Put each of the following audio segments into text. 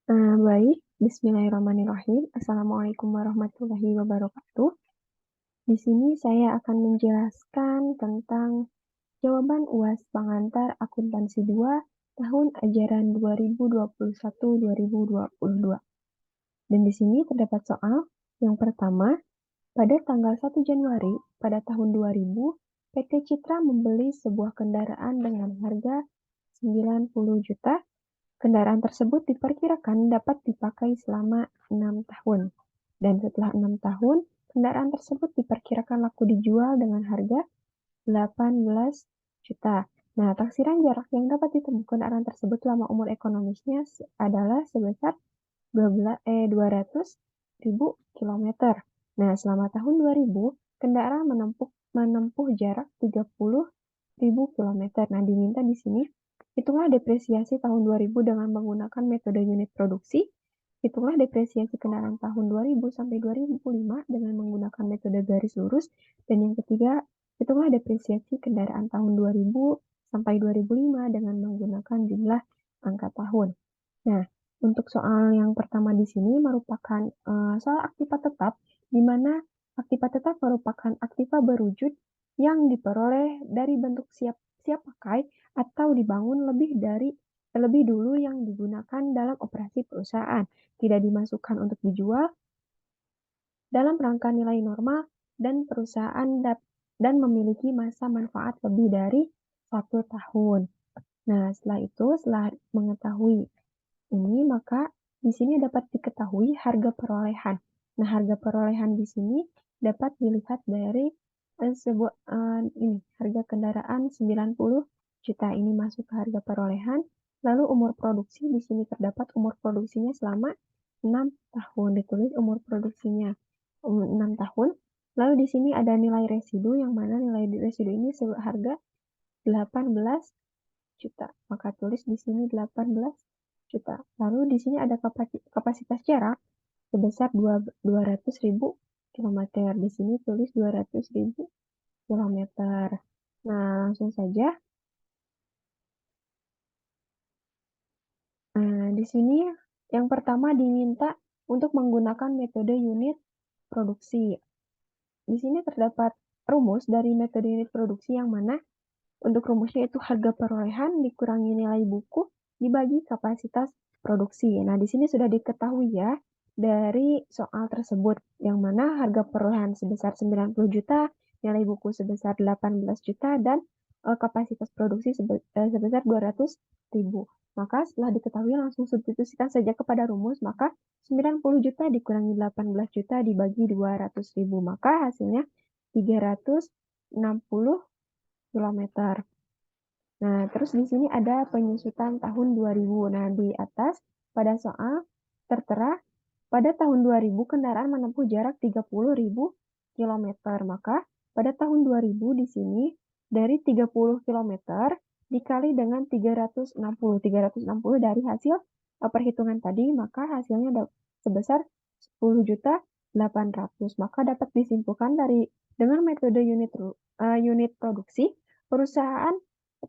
Baik, Bismillahirrahmanirrahim. Assalamualaikum warahmatullahi wabarakatuh. Di sini saya akan menjelaskan tentang jawaban UAS pengantar akuntansi 2 tahun ajaran 2021-2022. Dan di sini terdapat soal yang pertama, pada tanggal 1 Januari pada tahun 2000, PT Citra membeli sebuah kendaraan dengan harga 90 juta. Kendaraan tersebut diperkirakan dapat dipakai selama 6 tahun. Dan setelah 6 tahun, kendaraan tersebut diperkirakan laku dijual dengan harga 18 juta. Nah, taksiran jarak yang dapat ditempuh kendaraan tersebut selama umur ekonomisnya adalah sebesar 200.000 kilometer. Nah, selama tahun 2000, kendaraan menempuh jarak 30.000 kilometer. Nah, diminta di sini hitunglah depresiasi tahun 2000 dengan menggunakan metode unit produksi. Hitunglah depresiasi kendaraan tahun 2000 sampai 2005 dengan menggunakan metode garis lurus. Dan yang ketiga, hitunglah depresiasi kendaraan tahun 2000 sampai 2005 dengan menggunakan jumlah angka tahun. Nah, untuk soal yang pertama di sini merupakan soal aktiva tetap, di mana aktiva tetap merupakan aktiva berwujud yang diperoleh dari bentuk siap pakai atau dibangun lebih dulu yang digunakan dalam operasi perusahaan, tidak dimasukkan untuk dijual dalam rangka nilai normal dan perusahaan dan memiliki masa manfaat lebih dari 1 tahun. Nah, setelah mengetahui ini, maka di sini dapat diketahui harga perolehan. Nah, harga perolehan di sini dapat dilihat dari harga kendaraan 90 juta ini masuk ke harga perolehan. Lalu umur produksi di sini terdapat umur produksinya selama 6 tahun. Ditulis umur produksinya 6 tahun. Lalu di sini ada nilai residu, yang mana nilai residu ini seharga 18 juta. Maka tulis di sini 18 juta. Lalu di sini ada kapasitas jarak sebesar 200.000 kilometer. Di sini tulis 200.000 kilometer. Nah, langsung saja. Di sini yang pertama diminta untuk menggunakan metode unit produksi. Di sini terdapat rumus dari metode unit produksi, yang mana untuk rumusnya itu harga perolehan dikurangi nilai buku dibagi kapasitas produksi. Nah, di sini sudah diketahui ya dari soal tersebut, yang mana harga perolehan sebesar 90 juta, nilai buku sebesar 18 juta, dan kapasitas produksi sebesar 200.000. Maka setelah diketahui langsung substitusikan saja kepada rumus, maka 90 juta dikurangi 18 juta dibagi 200.000. Maka hasilnya 360 kilometer. Nah, terus di sini ada penyusutan tahun 2000. Nah, di atas pada soal tertera pada tahun 2000 kendaraan menempuh jarak 30.000 kilometer. Maka pada tahun 2000 di sini dari 30 kilometer dikali dengan 360. 360 dari hasil perhitungan tadi, maka hasilnya sebesar 10.800.000. Maka dapat disimpulkan dengan metode unit produksi, perusahaan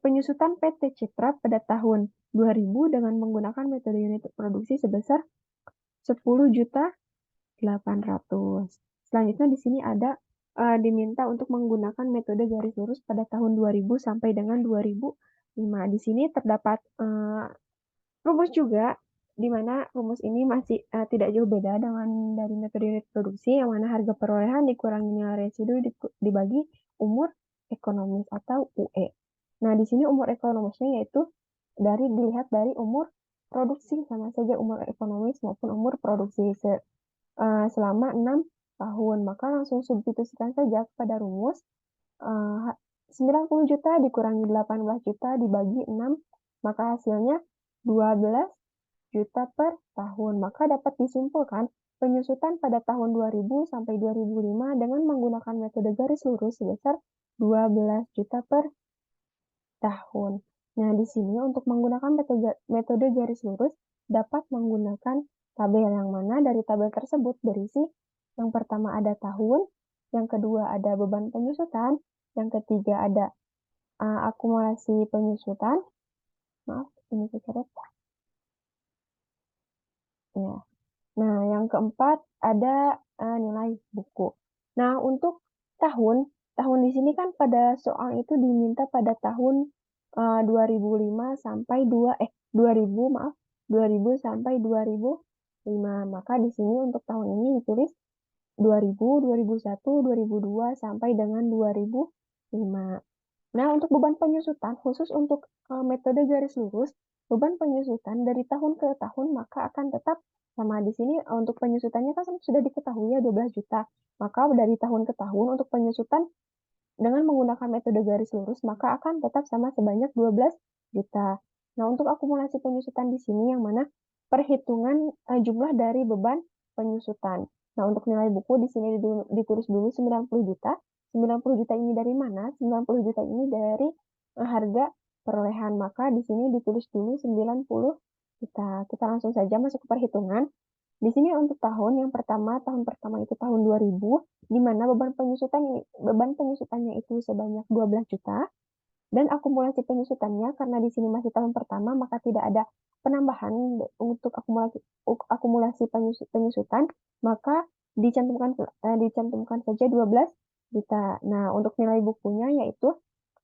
penyusutan PT Citra pada tahun 2000 dengan menggunakan metode unit produksi sebesar 10.800.000. Selanjutnya di sini ada diminta untuk menggunakan metode garis lurus pada tahun 2000 sampai dengan 2005. Di sini terdapat rumus juga, di mana rumus ini masih tidak jauh beda dengan dari metode unit produksi, yang mana harga perolehan dikurangi nilai residu dibagi umur ekonomis atau UE. Nah, di sini umur ekonomisnya yaitu dilihat dari umur produksi, sama saja umur ekonomis maupun umur produksi selama 6 tahun. Maka langsung substitusikan saja kepada rumus 90 juta dikurangi 18 juta dibagi 6, maka hasilnya 12 juta per tahun. Maka dapat disimpulkan penyusutan pada tahun 2000 sampai 2005 dengan menggunakan metode garis lurus sebesar 12 juta per tahun. Nah, di sini untuk menggunakan metode garis lurus dapat menggunakan tabel, yang mana dari tabel tersebut berisi yang pertama ada tahun, yang kedua ada beban penyusutan, yang ketiga ada akumulasi penyusutan. Maaf, ini kecoret. Ya. Nah, yang keempat ada nilai buku. Nah, untuk tahun, tahun di sini kan pada soal itu diminta pada tahun 2005 sampai 2000, maaf, 2000 sampai 2005. Maka di sini untuk tahun ini ditulis 2000, 2001, 2002 sampai dengan 2005. Nah, untuk beban penyusutan, khusus untuk metode garis lurus, beban penyusutan dari tahun ke tahun maka akan tetap sama. Di sini untuk penyusutannya kan sudah diketahui ya 12 juta. Maka dari tahun ke tahun untuk penyusutan dengan menggunakan metode garis lurus maka akan tetap sama sebanyak 12 juta. Nah, untuk akumulasi penyusutan di sini yang mana perhitungan jumlah dari beban penyusutan. Nah, untuk nilai buku di sini ditulis dulu 90 juta. 90 juta ini dari mana? 90 juta ini dari harga perolehan. Maka di sini ditulis dulu 90 juta. Kita langsung saja masuk ke perhitungan. Di sini untuk tahun tahun pertama itu tahun 2000, di mana beban penyusutannya itu sebanyak 12 juta dan akumulasi penyusutannya karena di sini masih tahun pertama maka tidak ada penambahan untuk akumulasi penyusutan, maka dicantumkan saja 12 juta. Nah, untuk nilai bukunya yaitu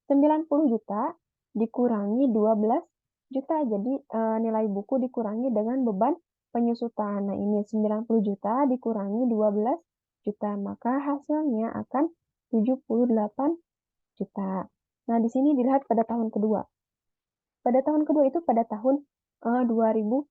90 juta dikurangi 12 juta. Jadi nilai buku dikurangi dengan beban penyusutan. Nah, ini 90 juta dikurangi 12 juta. Maka hasilnya akan 78 juta. Nah, di sini dilihat pada tahun kedua. Pada tahun kedua itu pada tahun 2001.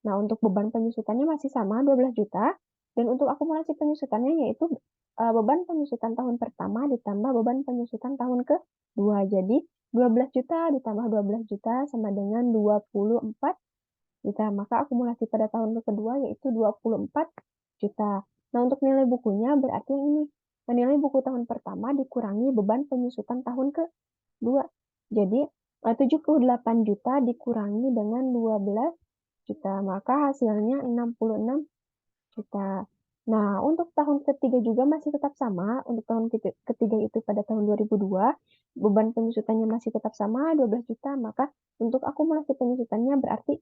Nah, untuk beban penyusutannya masih sama 12 juta. Dan untuk akumulasi penyusutannya yaitu beban penyusutan tahun pertama ditambah beban penyusutan tahun kedua. Jadi 12 juta ditambah 12 juta sama dengan 24 juta. Maka akumulasi pada tahun kedua yaitu 24 juta. Nah, untuk nilai bukunya berarti yang ini. Nah, nilai buku tahun pertama dikurangi beban penyusutan tahun kedua. Jadi 78 juta dikurangi dengan 12 juta. Maka hasilnya 66 juta. Nah, untuk tahun ketiga juga masih tetap sama. Untuk tahun ketiga itu pada tahun 2002, beban penyusutannya masih tetap sama, 12 juta. Maka untuk akumulasi penyusutannya berarti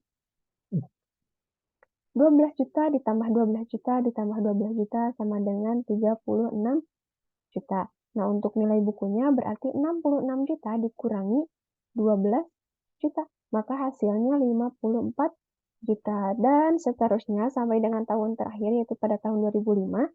12 juta ditambah 12 juta ditambah 12 juta sama dengan 36 juta. Nah, untuk nilai bukunya berarti 66 juta dikurangi 12 juta. Maka hasilnya 54 juta. Dan seterusnya sampai dengan tahun terakhir yaitu pada tahun 2005.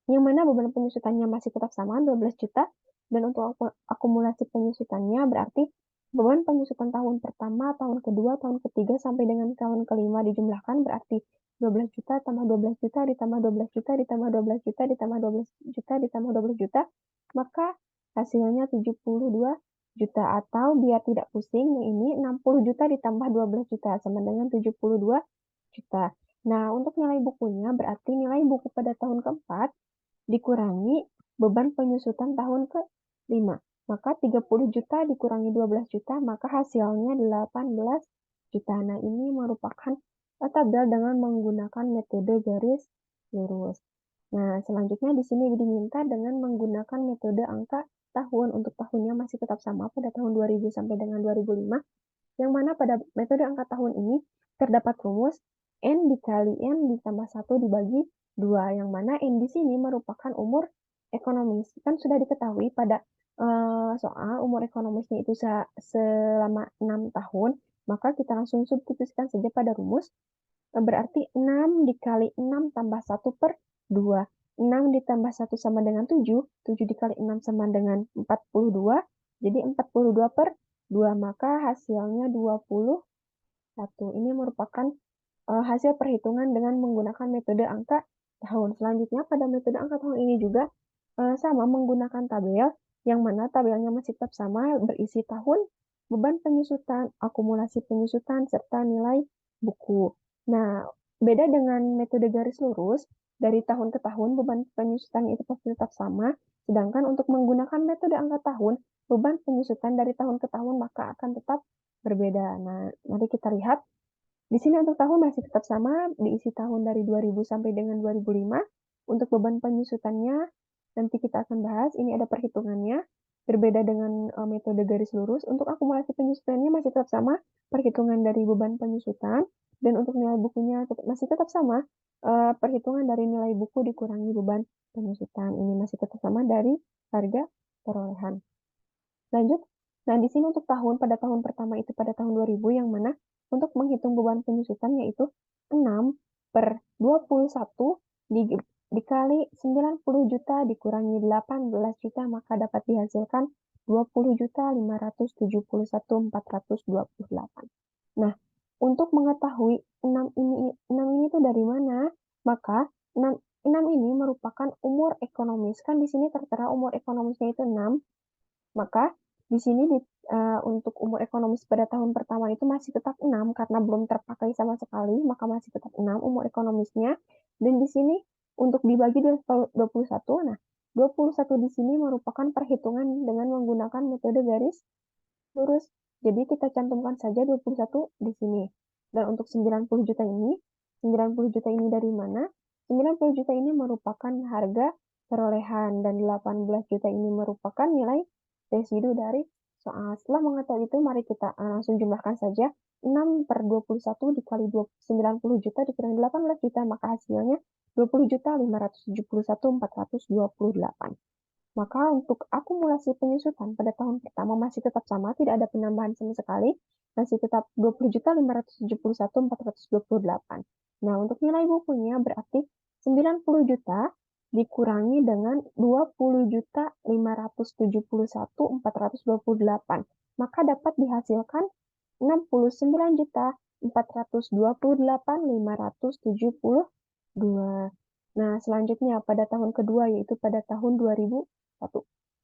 Yang mana beban penyusutannya masih tetap sama 12 juta. Dan untuk akumulasi penyusutannya berarti beban penyusutan tahun pertama, tahun kedua, tahun ketiga sampai dengan tahun kelima dijumlahkan berarti 12 juta tambah 12 juta ditambah 12 juta ditambah 12 juta ditambah 12 juta ditambah 12 juta. Maka hasilnya 72 juta atau biar tidak pusing ini 60 juta ditambah 12 juta sama dengan 72 juta. Nah, untuk nilai bukunya berarti nilai buku pada tahun keempat dikurangi beban penyusutan tahun ke-5. Maka 30 juta dikurangi 12 juta, maka hasilnya 18 juta. Nah, ini merupakan tabel dengan menggunakan metode garis lurus. Nah, selanjutnya di sini diminta dengan menggunakan metode angka tahun. Untuk tahunnya masih tetap sama pada tahun 2000 sampai dengan 2005. Yang mana pada metode angka tahun ini terdapat rumus N dikali N ditambah 1 dibagi 2. Yang mana N di sini merupakan umur ekonomis. Kan sudah diketahui pada soal umur ekonomisnya itu selama 6 tahun. Maka kita langsung substitusikan saja pada rumus. Berarti 6 dikali 6 tambah 1 per 2. 6 ditambah 1 sama dengan 7. 7 dikali 6 sama dengan 42. Jadi 42 per 2. Maka hasilnya 21. Ini merupakan hasil perhitungan dengan menggunakan metode angka tahun. Selanjutnya pada metode angka tahun ini juga sama menggunakan tabel. Yang mana tabelnya masih tetap sama berisi tahun, beban penyusutan, akumulasi penyusutan, serta nilai buku. Nah, beda dengan metode garis lurus, dari tahun ke tahun beban penyusutan itu pasti tetap sama, sedangkan untuk menggunakan metode angka tahun, beban penyusutan dari tahun ke tahun maka akan tetap berbeda. Nah, mari kita lihat. Di sini untuk tahun masih tetap sama, diisi tahun dari 2000 sampai dengan 2005. Untuk beban penyusutannya, nanti kita akan bahas, ini ada perhitungannya, berbeda dengan metode garis lurus. Untuk akumulasi penyusutannya masih tetap sama, perhitungan dari beban penyusutan, dan untuk nilai bukunya masih tetap sama. Perhitungan dari nilai buku dikurangi beban penyusutan. Ini masih tetap sama dari harga perolehan. Lanjut. Nah, di sini untuk pada tahun pertama itu pada tahun 2000 yang mana untuk menghitung beban penyusutan yaitu 6/21 dikali 90 juta dikurangi 18 juta maka dapat dihasilkan 20.571.428. Nah, untuk mengetahui 6 ini tuh dari mana, maka 6 ini merupakan umur ekonomis. Kan di sini tertera umur ekonomisnya itu 6, maka di sini untuk umur ekonomis pada tahun pertama itu masih tetap 6 karena belum terpakai sama sekali, maka masih tetap 6 umur ekonomisnya. Dan di sini untuk dibagi dengan 21, nah 21 di sini merupakan perhitungan dengan menggunakan metode garis lurus. Jadi kita cantumkan saja 21 di sini. Dan untuk 90 juta ini, 90 juta ini dari mana? 90 juta ini merupakan harga perolehan dan 18 juta ini merupakan nilai residu dari soal. Setelah mengetahui itu, mari kita langsung jumlahkan saja. 6/21 dikali 90 juta dikurangi 18 juta, maka hasilnya 20.571.428. Maka untuk akumulasi penyusutan pada tahun pertama masih tetap sama, tidak ada penambahan sama sekali, masih tetap 20.571.428. Nah, untuk nilai bukunya berarti 90 juta dikurangi dengan 20.571.428. Maka dapat dihasilkan 69.428.572. Nah, selanjutnya pada tahun kedua yaitu pada tahun 2001.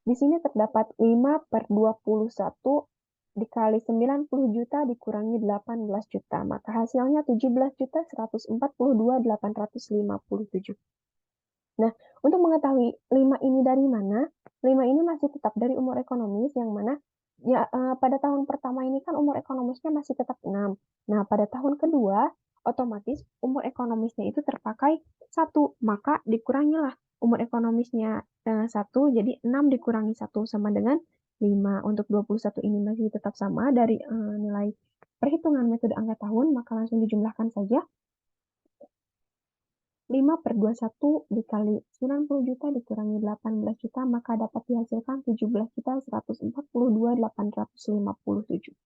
Di sini terdapat 5/21 dikali 90 juta dikurangi 18 juta. Maka hasilnya 17.142.857. Nah, untuk mengetahui 5 ini dari mana, 5 ini masih tetap dari umur ekonomis yang mana ya pada tahun pertama ini kan umur ekonomisnya masih tetap 6. Nah, pada tahun kedua otomatis umur ekonomisnya itu terpakai 1, maka dikurangilah umur ekonomisnya 1, jadi 6 dikurangi 1 sama dengan 5. Untuk 21 ini masih tetap sama dari nilai perhitungan metode angka tahun, maka langsung dijumlahkan saja. 5/21 dikali 90 juta dikurangi 18 juta, maka dapat dihasilkan 17.142.857.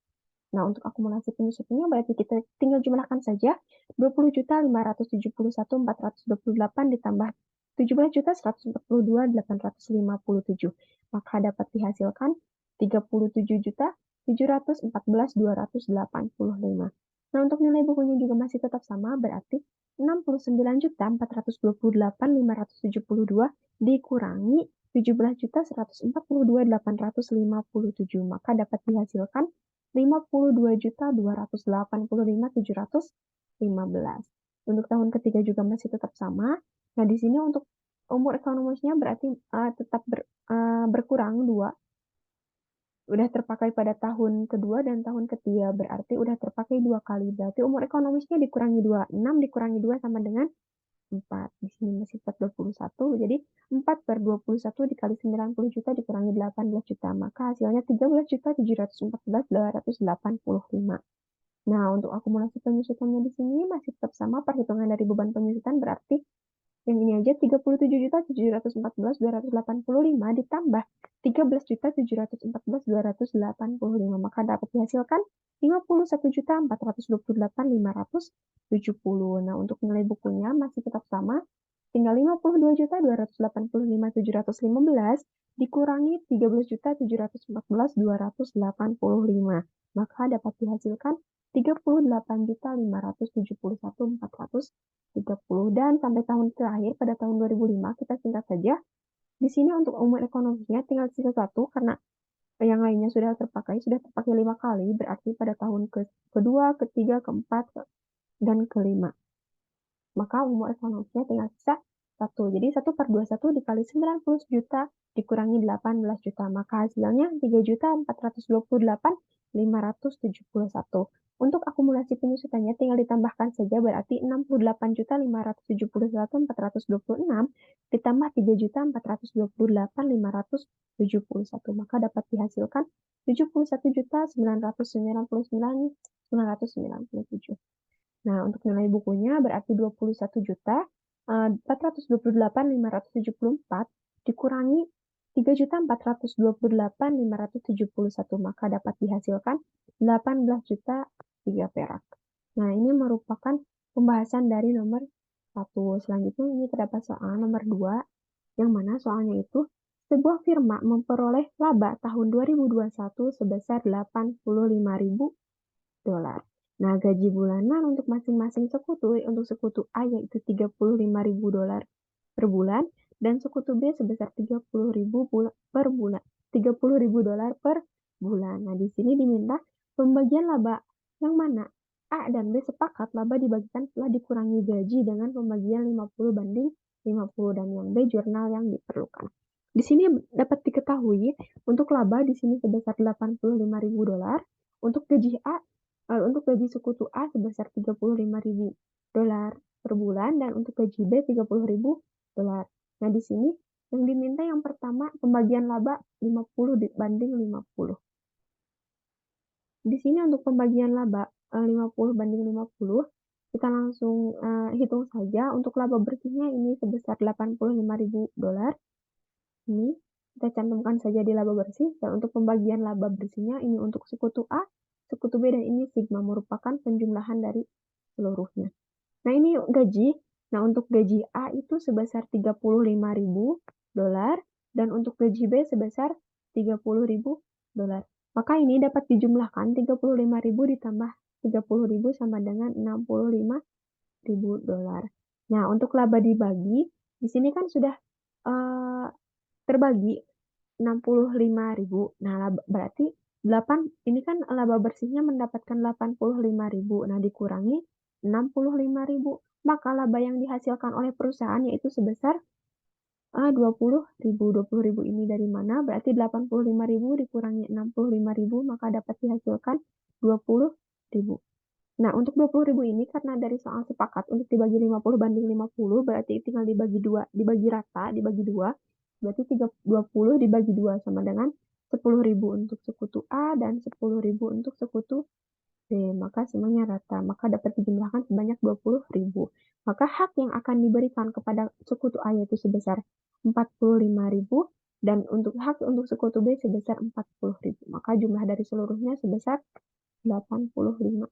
Nah, untuk akumulasi penyusutannya berarti kita tinggal jumlahkan saja 20.571.428 ditambah 17.142.857. Maka dapat dihasilkan 37.714.285. Nah, untuk nilai bukunya juga masih tetap sama, berarti 69.428.572 dikurangi 17.142.857. Maka dapat dihasilkan 52.285.715. Untuk tahun ketiga juga masih tetap sama. Nah, di sini untuk umur ekonomisnya berarti tetap berkurang 2. Udah terpakai pada tahun kedua dan tahun ketiga, berarti udah terpakai 2 kali. Berarti umur ekonomisnya dikurangi 2. 6 dikurangi 2 sama dengan 4. Di sini masih tetap 21. Jadi 4/21 dikali 90 juta dikurangi 18 juta. Maka hasilnya 13.714.285. Nah, untuk akumulasi penyusutannya di sini masih tetap sama. Perhitungan dari beban penyusutan berarti yang ini aja 37.714.285 ditambah 13.714.285. Maka dapat dihasilkan 51.428.570. Nah, untuk nilai bukunya masih tetap sama. Tinggal 52.285.715 dikurangi 13.714.285. Maka dapat dihasilkan 38.571.430. Dan sampai tahun terakhir pada tahun 2005 kita singkat saja. Di sini untuk umur ekonomisnya tinggal sisa 1 karena yang lainnya sudah terpakai 5 kali, berarti pada tahun kedua, ketiga, keempat, dan kelima. Maka umur ekonomisnya tinggal sisa 1. Jadi 1/21 dikali 90 juta dikurangi 18 juta. Maka hasilnya 3.428.571. Untuk akumulasi penyusutannya tinggal ditambahkan saja, berarti 68.571.426 ditambah 3.428.571, maka dapat dihasilkan 71.999.997. Nah, untuk nilai bukunya berarti 21.428.574 dikurangi 3.428.571, maka dapat dihasilkan 18.003 perak. Nah, ini merupakan pembahasan dari nomor 1. Selanjutnya ini terdapat soal nomor 2, yang mana soalnya itu sebuah firma memperoleh laba tahun 2021 sebesar $85.000. Nah, gaji bulanan untuk masing-masing sekutu, untuk sekutu A yaitu $35.000 per bulan, dan sekutu B sebesar $30.000 per bulan. $30.000 per bulan. Nah, di sini diminta pembagian laba yang mana A dan B sepakat laba dibagikan setelah dikurangi gaji dengan pembagian 50/50, dan yang B jurnal yang diperlukan. Di sini dapat diketahui untuk laba di sini sebesar $85.000, untuk gaji sekutu A sebesar $35.000 per bulan, dan untuk gaji B $30.000. Nah, di sini yang diminta yang pertama pembagian laba 50/50. Di sini untuk pembagian laba 50/50, kita langsung hitung saja. Untuk laba bersihnya ini sebesar $85.000. Ini kita cantumkan saja di laba bersih, dan untuk pembagian laba bersihnya ini untuk sekutu A, sekutu B, dan ini sigma, merupakan penjumlahan dari seluruhnya. Nah, ini gaji. Nah, untuk gaji A itu sebesar $35.000, dan untuk gaji B sebesar $30.000. Maka ini dapat dijumlahkan 35.000 ditambah 30.000 sama dengan $65.000. Nah, untuk laba dibagi, di sini kan sudah terbagi 65.000. Nah, berarti 8, ini kan laba bersihnya mendapatkan 85.000. Nah, dikurangi 65.000. Maka laba yang dihasilkan oleh perusahaan yaitu sebesar 20.000. 20.000 ini dari mana? Berarti 85.000 dikurangi 65.000, maka dapat dihasilkan 20.000. Nah, untuk 20.000 ini karena dari soal sepakat untuk dibagi 50/50, berarti tinggal dibagi rata, dibagi 2. Berarti 20 dibagi 2 sama dengan 10.000 untuk sekutu A dan 10.000 untuk sekutu B. Maka semuanya rata. Maka dapat dijumlahkan sebanyak 20.000. Maka hak yang akan diberikan kepada sekutu A yaitu sebesar 45.000, dan untuk hak untuk sekutu B sebesar 40.000. Maka jumlah dari seluruhnya sebesar 85.000.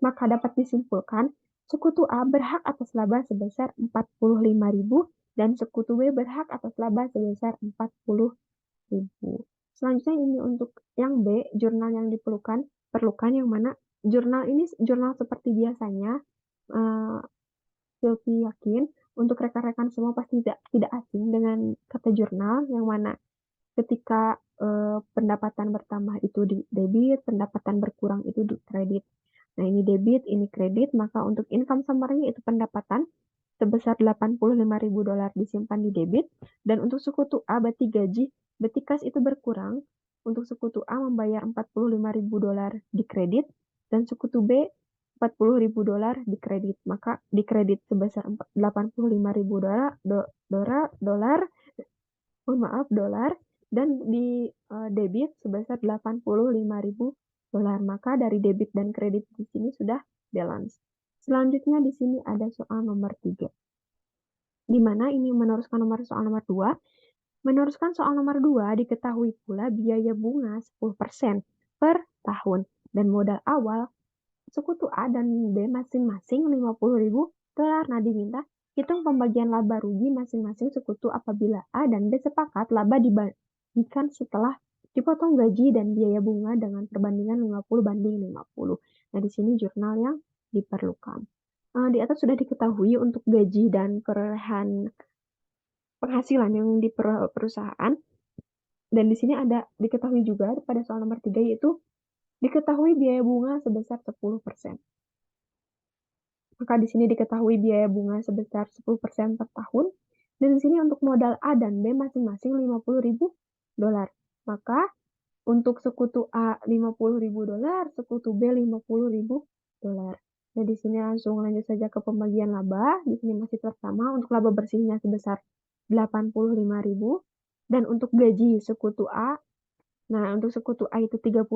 Maka dapat disimpulkan sekutu A berhak atas laba sebesar 45.000 dan sekutu B berhak atas laba sebesar 40.000. Selanjutnya ini untuk yang B, jurnal yang perlukan yang mana jurnal ini jurnal seperti biasanya. Silvi yakin untuk rekan-rekan semua pasti tidak asing dengan kata jurnal, yang mana ketika pendapatan bertambah itu di debit, pendapatan berkurang itu di kredit. Nah, ini debit, ini kredit, maka untuk income summary itu pendapatan sebesar $85.000 disimpan di debit, dan untuk sekutu A berarti gaji, berarti kas itu berkurang. Untuk sekutu A membayar $45.000 di kredit, dan sekutu B $40.000 di kredit, maka di kredit sebesar $85.000, dan di debit sebesar $85.000, maka dari debit dan kredit di sini sudah balance. Selanjutnya di sini ada soal nomor 3, di mana ini meneruskan soal nomor 2. Meneruskan soal nomor 2, diketahui pula biaya bunga 10% per tahun, dan modal awal sekutu A dan B masing-masing $50.000. Nah, diminta hitung pembagian laba rugi masing-masing sekutu apabila A dan B sepakat laba dibagikan setelah dipotong gaji dan biaya bunga dengan perbandingan 50/50. Nah, di sini jurnal yang diperlukan. Di atas sudah diketahui untuk gaji dan perolehan penghasilan yang di perusahaan. Dan di sini ada diketahui juga pada soal nomor 3, yaitu diketahui biaya bunga sebesar 10%. Maka di sini diketahui biaya bunga sebesar 10% per tahun. Dan di sini untuk modal A dan B masing-masing $50.000. Maka Untuk sekutu A $50.000, sekutu B $50.000. Nah, di sini langsung lanjut saja ke pembagian laba. Di sini masih tetap sama untuk laba bersihnya sebesar 85.000 dan untuk gaji sekutu A, nah untuk sekutu A itu $35.000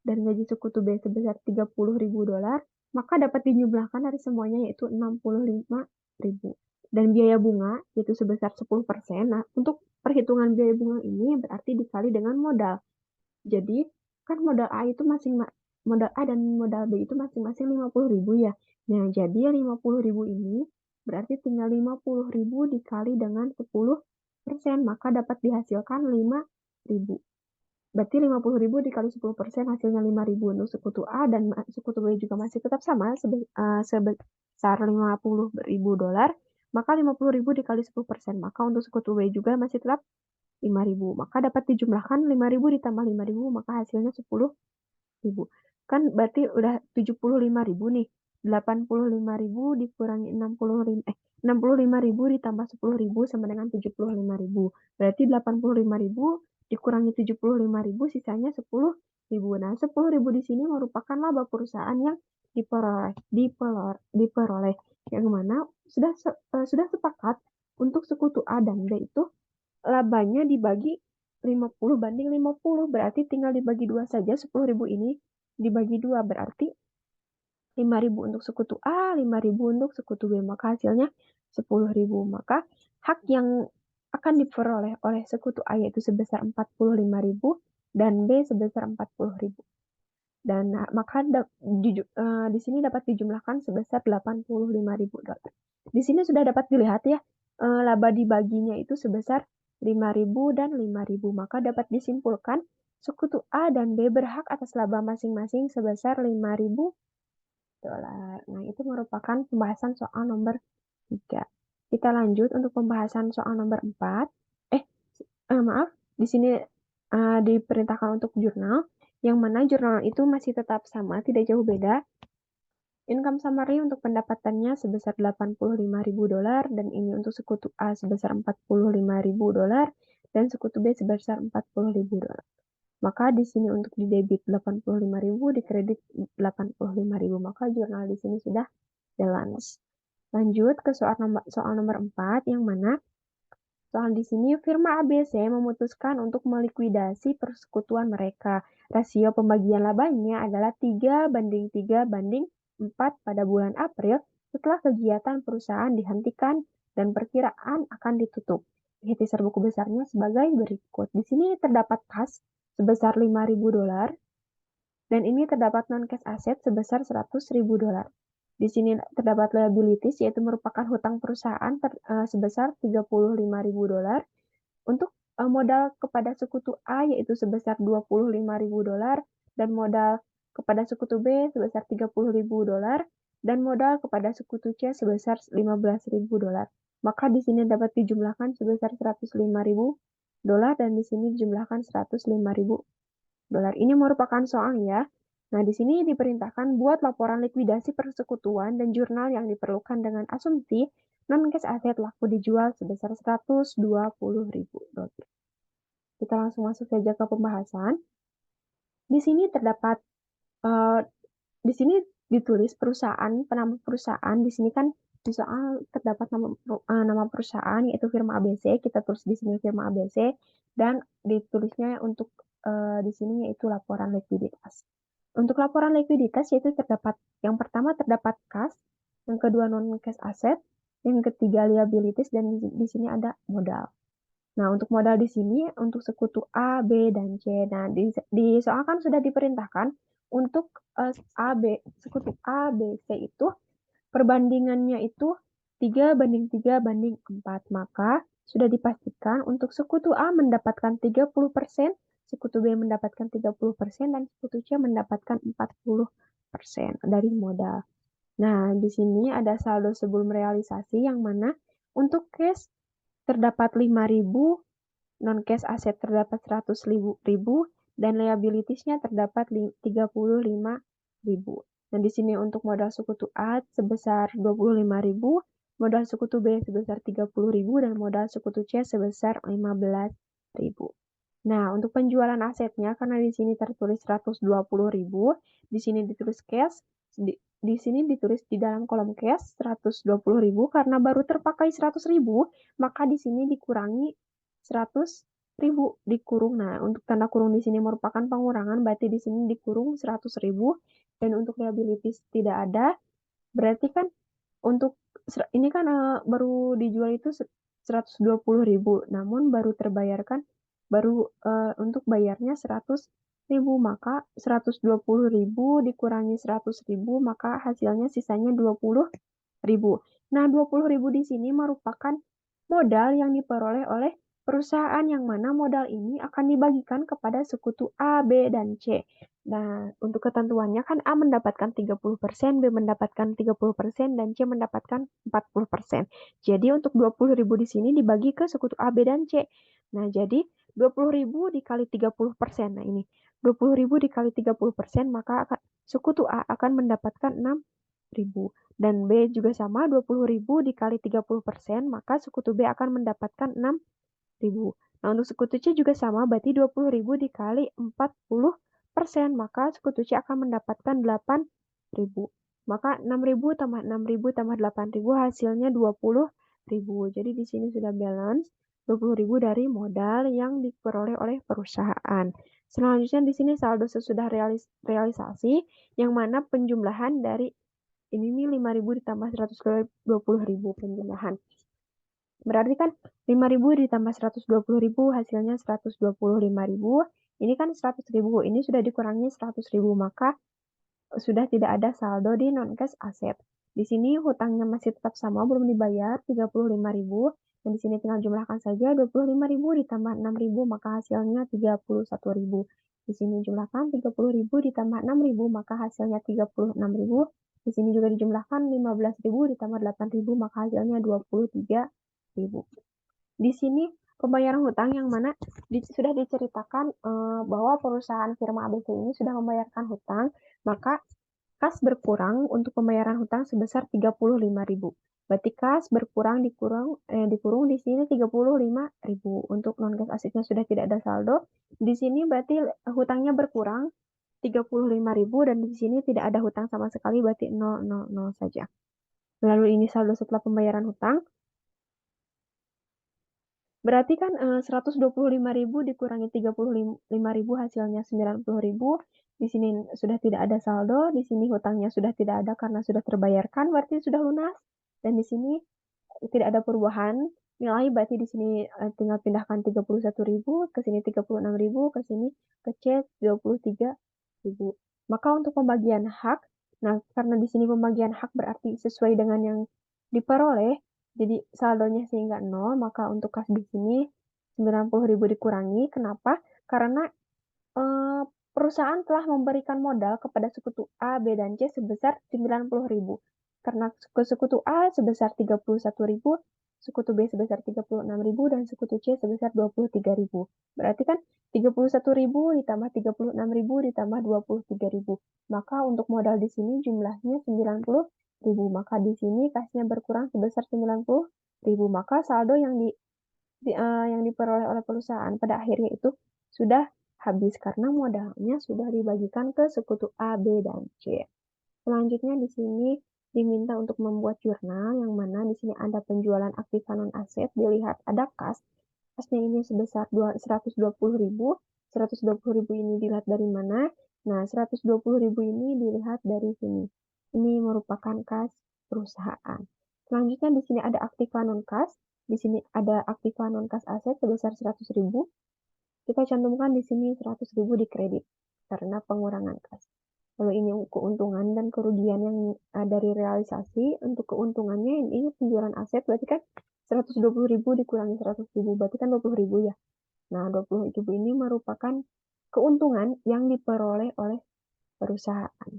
dan gaji sekutu B sebesar $30.000, maka dapat dijumlahkan dari semuanya yaitu 65.000. Dan biaya bunga itu sebesar 10%. Nah, untuk perhitungan biaya bunga ini berarti dikali dengan modal. Jadi, kan modal A itu modal A dan modal B itu masing-masing 50.000 ya. Nah, jadi 50.000 ini berarti tinggal 50.000 dikali dengan 10%, maka dapat dihasilkan 5.000. Berarti 50.000 dikali 10% hasilnya 5.000 untuk sekutu A dan sekutu B juga masih tetap sama sebesar $50.000. Maka 50.000 dikali 10%. Maka untuk sekutu B juga masih tetap 5.000. Maka dapat dijumlahkan 5.000 ditambah 5.000 maka hasilnya 10.000. Kan berarti udah 75.000 nih. 85.000 dikurangi 65.000 ditambah 10.000 sama dengan 75.000. Berarti 85.000 dikurangi 75.000 sisanya 10.000. Nah, 10.000 di sini merupakan laba perusahaan yang diperoleh yang mana sudah sepakat untuk sekutu A dan B itu labanya dibagi 50/50, berarti tinggal dibagi 2 saja. 10.000 ini dibagi 2 berarti 5.000 untuk sekutu A, 5.000 untuk sekutu B, maka hasilnya 10.000. Maka hak yang akan diperoleh oleh sekutu A yaitu sebesar 45.000 dan B sebesar 40.000. Dan maka di sini dapat dijumlahkan sebesar $85.000. Di sini sudah dapat dilihat ya, laba dibaginya itu sebesar 5.000 dan 5.000. Maka dapat disimpulkan sekutu A dan B berhak atas laba masing-masing sebesar $5.000. Nah, itu merupakan pembahasan soal nomor 3. Kita lanjut untuk pembahasan soal nomor 4. Maaf, di sini diperintahkan untuk jurnal, yang mana jurnal itu masih tetap sama, tidak jauh beda. Income summary untuk pendapatannya sebesar $85.000 dan ini untuk sekutu A sebesar $45.000 dan sekutu B sebesar $40.000. Maka di sini untuk di debit 85.000, di kredit 85.000. Maka jurnal di sini sudah balance. Lanjut ke soal nomor 4 yang mana soal di sini firma ABC memutuskan untuk melikuidasi persekutuan mereka. Rasio pembagian labanya adalah 3:3:4 pada bulan April setelah kegiatan perusahaan dihentikan dan perkiraan akan ditutup. Ihtisar buku besarnya sebagai berikut. Di sini terdapat kas sebesar $5.000 dan ini terdapat non-cash aset sebesar $100.000. Di sini terdapat liabilities yaitu merupakan hutang perusahaan sebesar $35.000 untuk modal kepada sekutu A yaitu sebesar $25.000 dan modal kepada sekutu B sebesar $30.000 dan modal kepada sekutu C sebesar $15.000. Maka di sini dapat dijumlahkan sebesar $105.000 dan di sini dijumlahkan $105.000. Ini merupakan soal ya. Nah, di sini diperintahkan buat laporan likuidasi persekutuan dan jurnal yang diperlukan dengan asumsi non-cash aset laku dijual sebesar $120.000. Kita langsung masuk saja ke pembahasan. Di sini terdapat di sini ditulis perusahaan, penama perusahaan. Di sini kan di soal terdapat nama perusahaan yaitu firma ABC. Kita tulis di sini firma ABC dan ditulisnya untuk di sini yaitu laporan likuiditas. Untuk laporan likuiditas yaitu terdapat yang pertama terdapat kas, yang kedua non-cash asset, yang ketiga liabilities dan di sini ada modal. Nah, untuk modal di sini untuk sekutu A, B, dan C. Nah, di soal kan sudah diperintahkan untuk sekutu A, B, C itu perbandingannya itu 3:3:4. Maka sudah dipastikan untuk sekutu A mendapatkan 30%, sekutu B mendapatkan 30%, dan sekutu C mendapatkan 40% dari modal. Nah, di sini ada saldo sebelum realisasi yang mana untuk cash terdapat 5.000, non-cash aset terdapat 100.000, dan liabilities-nya terdapat 35.000. Nah, di sini untuk modal sekutu A sebesar 25.000, modal sekutu B sebesar 30.000, dan modal sekutu C sebesar 15.000. Nah, untuk penjualan asetnya, karena di sini tertulis 120.000, di sini ditulis cash, di sini ditulis di dalam kolom cash 120.000, karena baru terpakai 100.000, maka di sini dikurangi 100.000, dikurung. Nah, untuk tanda kurung di sini merupakan pengurangan, berarti di sini dikurung 100.000, dan untuk liabilities tidak ada, berarti kan untuk ini kan baru dijual itu 120.000, namun baru terbayarkan untuk bayarnya 100.000, maka 120.000 dikurangi 100.000, maka hasilnya sisanya 20.000. Nah, 20.000 di sini merupakan modal yang diperoleh oleh perusahaan, yang mana modal ini akan dibagikan kepada sekutu A, B, dan C. Nah, untuk ketentuannya kan A mendapatkan 30%, B mendapatkan 30%, dan C mendapatkan 40%. Jadi untuk 20.000 di sini dibagi ke sekutu A, B, dan C. Nah, jadi 20.000 dikali 30%. Nah, ini 20.000 dikali 30%, maka sekutu A akan mendapatkan 6.000. Dan B juga sama, 20.000 dikali 30%, maka sekutu B akan mendapatkan 6.000. Nah, untuk sekutu C juga sama, berarti 20.000 dikali 40%, maka sekutu C akan mendapatkan 8.000. Maka 6.000 tambah 6.000 tambah 8.000 hasilnya 20.000. Jadi di sini sudah balance 20.000 dari modal yang diperoleh oleh perusahaan. Selanjutnya di sini saldo sesudah realisasi, yang mana penjumlahan dari ini nih 5.000 ditambah 120.000 penjumlahan. Berarti kan 5.000 ditambah 120.000 hasilnya 125.000. Ini kan 100.000. Ini sudah dikurangi 100.000, maka sudah tidak ada saldo di non-cash aset. Di sini hutangnya masih tetap sama, belum dibayar 35.000. Dan di sini tinggal jumlahkan saja 25.000 ditambah 6.000, maka hasilnya 31.000. Di sini jumlahkan 30.000 ditambah 6.000, maka hasilnya 36.000. Di sini juga dijumlahkan 15.000 ditambah 8.000, maka hasilnya 23.000. Di sini pembayaran hutang, yang mana sudah diceritakan bahwa perusahaan firma ABC ini sudah membayarkan hutang, maka kas berkurang untuk pembayaran hutang sebesar 35.000. Berarti kas berkurang dikurung di sini 35.000. Untuk non cash asetnya sudah tidak ada saldo. Di sini berarti hutangnya berkurang 35.000, dan di sini tidak ada hutang sama sekali, berarti 000 saja. Lalu ini saldo setelah pembayaran hutang. Berarti kan 125.000 dikurangi 35.000 hasilnya 90.000. Di sini sudah tidak ada saldo, di sini hutangnya sudah tidak ada karena sudah terbayarkan, berarti sudah lunas. Dan di sini tidak ada perubahan nilai, berarti di sini tinggal pindahkan 31.000, ke sini 36.000, ke sini ke C 23.000. Maka untuk pembagian hak, nah karena di sini pembagian hak berarti sesuai dengan yang diperoleh, jadi saldonya sehingga 0, maka untuk kas di sini 90.000 dikurangi. Kenapa? Karena eh, perusahaan telah memberikan modal kepada sekutu A, B, dan C sebesar 90.000. Karena ke sekutu A sebesar 31.000, sekutu B sebesar 36.000, dan sekutu C sebesar 23.000. Berarti kan 31.000 ditambah 36.000 ditambah 23.000. Maka untuk modal di sini jumlahnya 90.000. Maka di sini kasnya berkurang sebesar 90.000. Maka saldo yang diperoleh oleh perusahaan pada akhirnya itu sudah habis karena modalnya sudah dibagikan ke sekutu A, B, dan C. Selanjutnya di sini diminta untuk membuat jurnal, yang mana di sini ada penjualan aktiva non aset, dilihat ada kas. Kasnya ini sebesar 120.000. 120.000 ini dilihat dari mana? Nah, 120.000 ini dilihat dari sini. Ini merupakan kas perusahaan. Selanjutnya di sini ada aktiva non kas. Di sini ada aktiva non kas aset sebesar 100.000. Kita cantumkan di sini 100.000 di kredit karena pengurangan kas. Lalu ini keuntungan dan kerugian yang dari realisasi. Untuk keuntungannya ini penjualan aset, berarti kan 120.000 dikurangi 100.000, berarti kan 20.000 ya. Nah, 20.000 ini merupakan keuntungan yang diperoleh oleh perusahaan.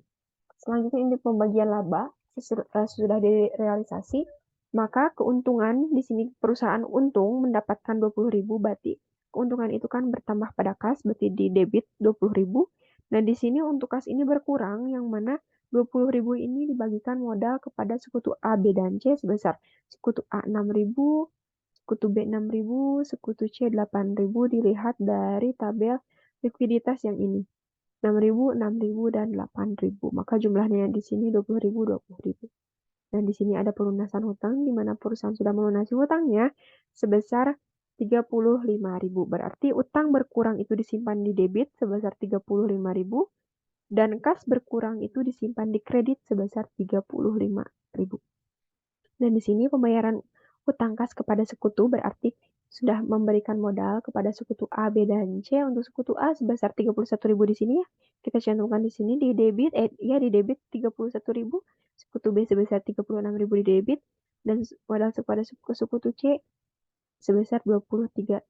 Selanjutnya ini pembagian laba sudah direalisasi, maka keuntungan di sini perusahaan untung mendapatkan 20.000, berarti keuntungan itu kan bertambah pada kas, berarti di debit 20.000. Dan di sini untuk kas ini berkurang, yang mana 20.000 ini dibagikan modal kepada sekutu A, B, dan C sebesar sekutu A 6.000, sekutu B 6.000, sekutu C 8.000 dilihat dari tabel likuiditas yang ini. 6.000, 6.000, dan 8.000. Maka jumlahnya di sini 20.000, 20.000. Dan di sini ada pelunasan hutang, di mana perusahaan sudah melunasi hutangnya sebesar 35.000. Berarti utang berkurang itu disimpan di debit sebesar 35.000, dan kas berkurang itu disimpan di kredit sebesar 35.000. Dan di sini pembayaran hutang kas kepada sekutu berarti sudah memberikan modal kepada sekutu A, B, dan C. Untuk sekutu A sebesar 31.000 di sini ya. Kita cantumkan di sini di debit, di debit 31.000, sekutu B sebesar 36.000 di debit, dan modal kepada sekutu C sebesar 23.000.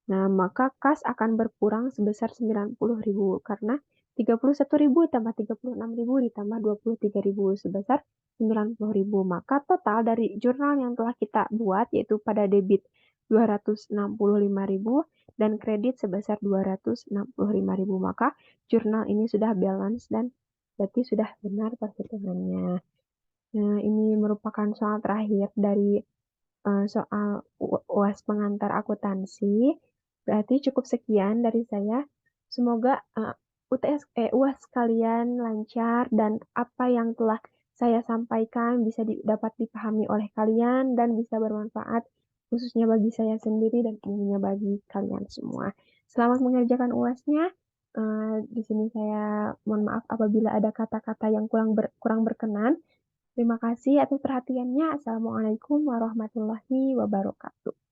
Nah, maka kas akan berkurang sebesar 90.000 karena 31.000 tambah 36.000 ditambah 23.000 sebesar 90.000. Maka total dari jurnal yang telah kita buat yaitu pada debit 265.000 dan kredit sebesar 265.000. Maka jurnal ini sudah balance dan berarti sudah benar perhitungannya. Nah, ini merupakan soal terakhir dari soal UAS pengantar akuntansi. Berarti cukup sekian dari saya. Semoga UAS kalian lancar dan apa yang telah saya sampaikan bisa dapat dipahami oleh kalian dan bisa bermanfaat khususnya bagi saya sendiri dan tentunya bagi kalian semua. Selamat mengerjakan UASnya. Di sini saya mohon maaf apabila ada kata-kata yang kurang berkenan. Terima kasih atas perhatiannya. Assalamualaikum warahmatullahi wabarakatuh.